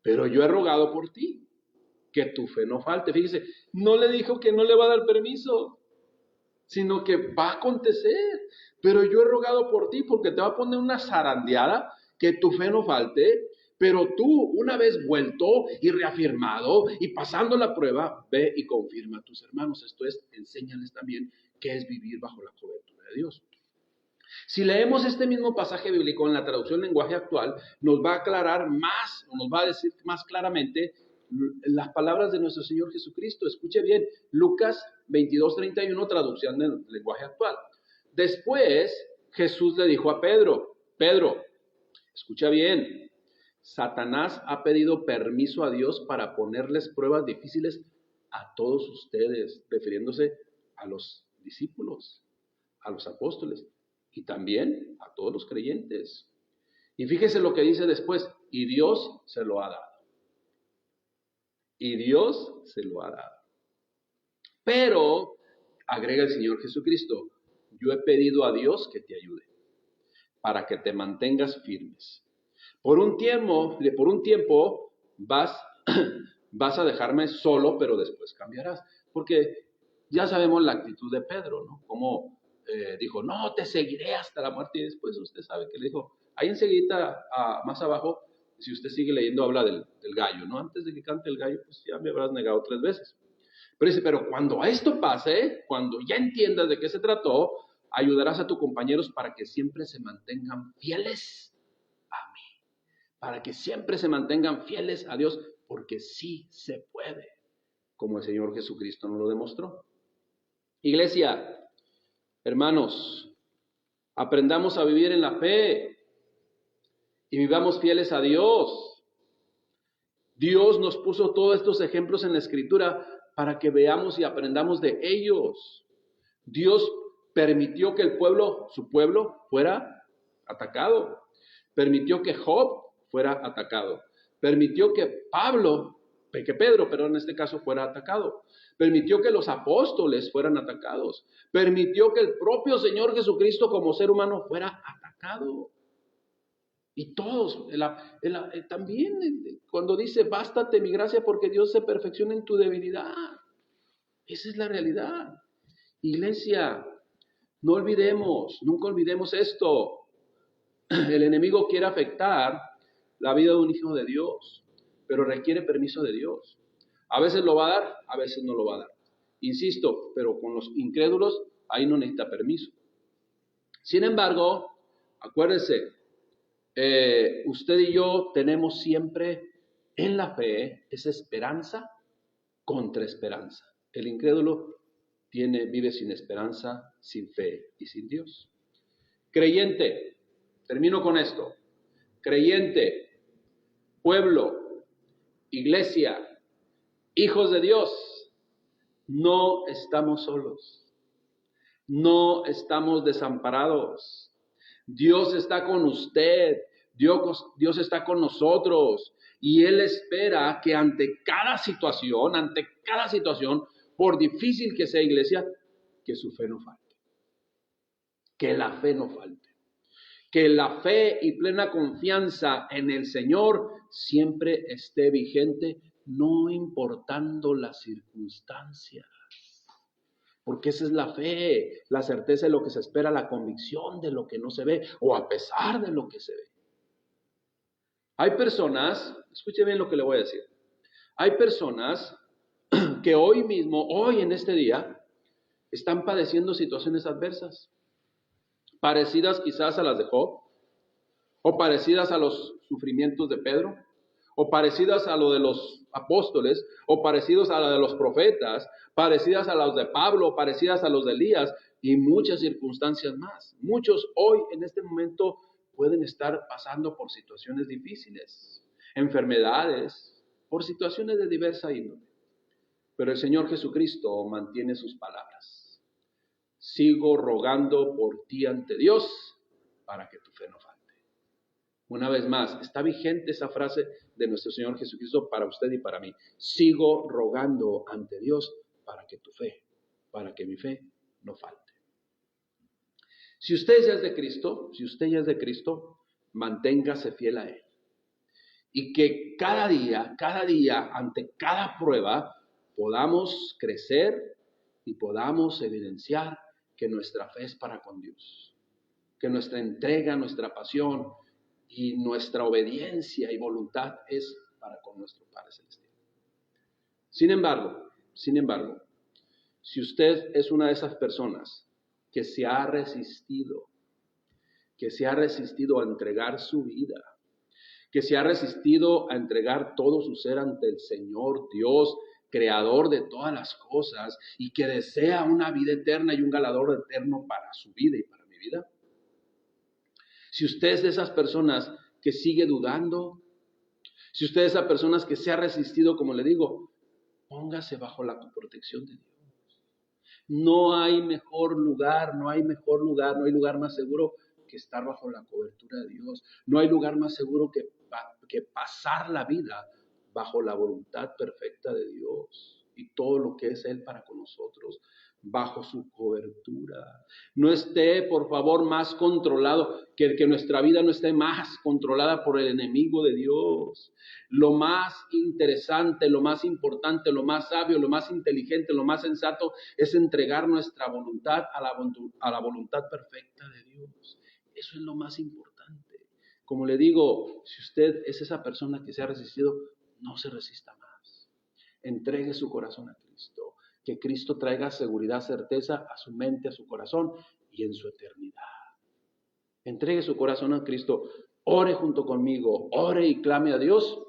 Pero yo he rogado por ti, que tu fe no falte. Fíjese, no le dijo que no le va a dar permiso, sino que va a acontecer. Pero yo he rogado por ti porque te va a poner una zarandeada, que tu fe no falte. Pero tú, una vez vuelto y reafirmado y pasando la prueba, ve y confirma a tus hermanos. Esto es, enséñales también qué es vivir bajo la cobertura de Dios. Si leemos este mismo pasaje bíblico en la traducción lenguaje actual, nos va a aclarar más, o nos va a decir más claramente las palabras de nuestro Señor Jesucristo. Escuche bien, Lucas 22:31, traducción del lenguaje actual. Después, Jesús le dijo a Pedro, Pedro, escucha bien, Satanás ha pedido permiso a Dios para ponerles pruebas difíciles a todos ustedes, refiriéndose a los discípulos, a los apóstoles y también a todos los creyentes. Y fíjese lo que dice después, y Dios se lo ha dado. Y Dios se lo ha dado. Pero, agrega el Señor Jesucristo, yo he pedido a Dios que te ayude, para que te mantengas firmes. Por un tiempo vas a dejarme solo, pero después cambiarás. Porque Ya sabemos la actitud de Pedro, ¿no? Como dijo, no, te seguiré hasta la muerte. Y después usted sabe que le dijo, ahí enseguida, más abajo, si usted sigue leyendo, habla del gallo, ¿no? Antes de que cante el gallo, pues ya me habrás negado 3 veces. Pero dice, pero cuando esto pase, cuando ya entiendas de qué se trató, ayudarás a tus compañeros para que siempre se mantengan fieles a mí. Para que siempre se mantengan fieles a Dios, porque sí se puede, como el Señor Jesucristo nos lo demostró. Iglesia, hermanos, aprendamos a vivir en la fe y vivamos fieles a Dios. Dios nos puso todos estos ejemplos en la Escritura para que veamos y aprendamos de ellos. Dios permitió que el pueblo, su pueblo, fuera atacado. Permitió que Job fuera atacado. Permitió que Pedro, pero en este caso fuera atacado. Permitió que los apóstoles fueran atacados. Permitió que el propio Señor Jesucristo como ser humano fuera atacado. Y todos, también cuando dice, bástate mi gracia porque Dios se perfecciona en tu debilidad. Esa es la realidad. Iglesia, no olvidemos, nunca olvidemos esto. El enemigo quiere afectar la vida de un hijo de Dios, pero requiere permiso de Dios. A veces lo va a dar, a veces no lo va a dar. Insisto, pero con los incrédulos, ahí no necesita permiso. Sin embargo, acuérdense, usted y yo tenemos siempre en la fe esa esperanza contra esperanza. El incrédulo vive sin esperanza, sin fe y sin Dios. Creyente, termino con esto. Creyente, pueblo, iglesia, hijos de Dios, no estamos solos. No estamos desamparados. Dios está con usted. Dios está con nosotros. Y Él espera que ante cada situación, por difícil que sea, iglesia, que su fe no falte. Que la fe no falte. Que la fe y plena confianza en el Señor siempre esté vigente, no importando las circunstancias. Porque esa es la fe, la certeza de lo que se espera, la convicción de lo que no se ve, o a pesar de lo que se ve. Hay personas, escuche bien lo que le voy a decir, hay personas que hoy mismo, hoy en este día, están padeciendo situaciones adversas, parecidas quizás a las de Job, o parecidas a los sufrimientos de Pedro, o parecidas a lo de los apóstoles, o parecidos a lo de los profetas, parecidas a los de Pablo, parecidas a los de Elías, y muchas circunstancias más. Muchos hoy en este momento pueden estar pasando por situaciones difíciles, enfermedades, por situaciones de diversa índole. Pero el Señor Jesucristo mantiene sus palabras. Sigo rogando por ti ante Dios para que tu fe no falte. Una vez más, está vigente esa frase de nuestro Señor Jesucristo para usted y para mí. Sigo rogando ante Dios para que mi fe no falte. Si usted ya es de Cristo, manténgase fiel a Él. Y que cada día, ante cada prueba, podamos crecer y podamos evidenciar que nuestra fe es para con Dios. Que nuestra entrega, nuestra pasión y nuestra obediencia y voluntad es para con nuestro Padre Celestial. Sin embargo, si usted es una de esas personas que se ha resistido a entregar su vida, que se ha resistido a entregar todo su ser ante el Señor Dios, creador de todas las cosas, y que desea una vida eterna y un galardón eterno para su vida y para mi vida. Si usted es de esas personas que sigue dudando, si usted es de esas personas que se ha resistido, como le digo, póngase bajo la protección de Dios. No hay lugar más seguro que estar bajo la cobertura de Dios. No hay lugar más seguro que pasar la vida bajo la voluntad perfecta de Dios. y todo lo que es Él para con nosotros, bajo su cobertura. No esté, por favor, más controlado, que nuestra vida no esté más controlada por el enemigo de Dios. Lo más interesante, lo más importante, lo más sabio, lo más inteligente, lo más sensato es entregar nuestra voluntad a la voluntad perfecta de Dios. Eso es lo más importante. Como le digo, si usted es esa persona que se ha resistido, no se resista más. Entregue su corazón a Cristo. Que Cristo traiga seguridad, certeza a su mente, a su corazón y en su eternidad. Entregue su corazón a Cristo. Ore junto conmigo. Ore y clame a Dios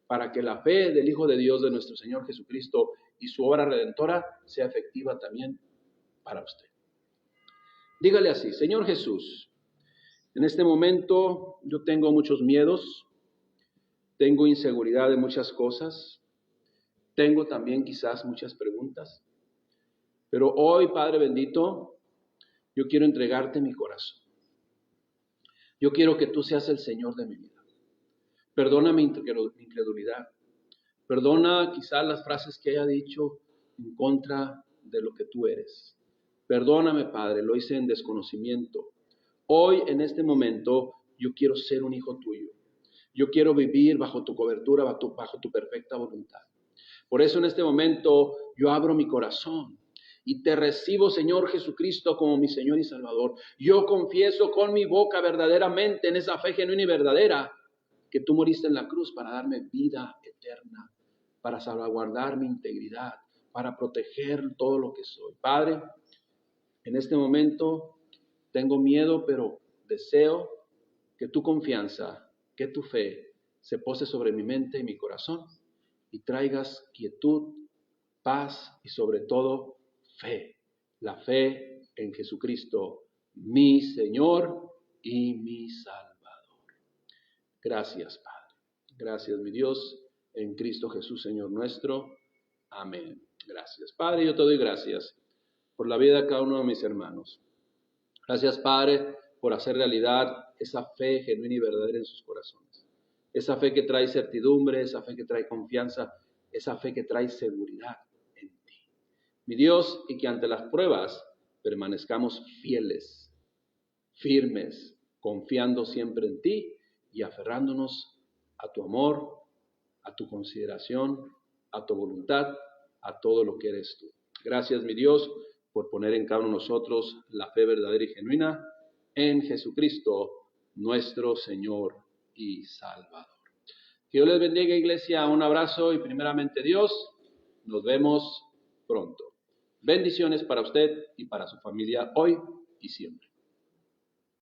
para que la fe del Hijo de Dios, de nuestro Señor Jesucristo y su obra redentora sea efectiva también para usted. Dígale así: Señor Jesús, en este momento yo tengo muchos miedos, tengo inseguridad de muchas cosas, tengo también quizás muchas preguntas, pero hoy, Padre bendito, yo quiero entregarte mi corazón. Yo quiero que tú seas el Señor de mi vida. Perdona mi incredulidad. Perdona quizás las frases que haya dicho en contra de lo que tú eres. Perdóname, Padre, lo hice en desconocimiento. Hoy, en este momento, yo quiero ser un hijo tuyo. Yo quiero vivir bajo tu cobertura, bajo tu perfecta voluntad. Por eso en este momento yo abro mi corazón y te recibo, Señor Jesucristo, como mi Señor y Salvador. Yo confieso con mi boca verdaderamente, en esa fe genuina y verdadera, que tú moriste en la cruz para darme vida eterna, para salvaguardar mi integridad, para proteger todo lo que soy. Padre, en este momento tengo miedo, pero deseo que tu confianza, que tu fe se pose sobre mi mente y mi corazón y traigas quietud, paz y sobre todo fe. La fe en Jesucristo, mi Señor y mi Salvador. Gracias, Padre. Gracias, mi Dios, en Cristo Jesús, Señor nuestro. Amén. Gracias. Padre, yo te doy gracias por la vida de cada uno de mis hermanos. Gracias, Padre, por hacer realidad esa fe genuina y verdadera en sus corazones. Esa fe que trae certidumbre, esa fe que trae confianza, esa fe que trae seguridad en ti. Mi Dios, y que ante las pruebas permanezcamos fieles, firmes, confiando siempre en ti y aferrándonos a tu amor, a tu consideración, a tu voluntad, a todo lo que eres tú. Gracias, mi Dios, por poner en cada uno de nosotros la fe verdadera y genuina en Jesucristo, nuestro Señor y Salvador. Que Dios les bendiga, iglesia. Un abrazo y primeramente Dios, nos vemos pronto. Bendiciones para usted y para su familia hoy y siempre.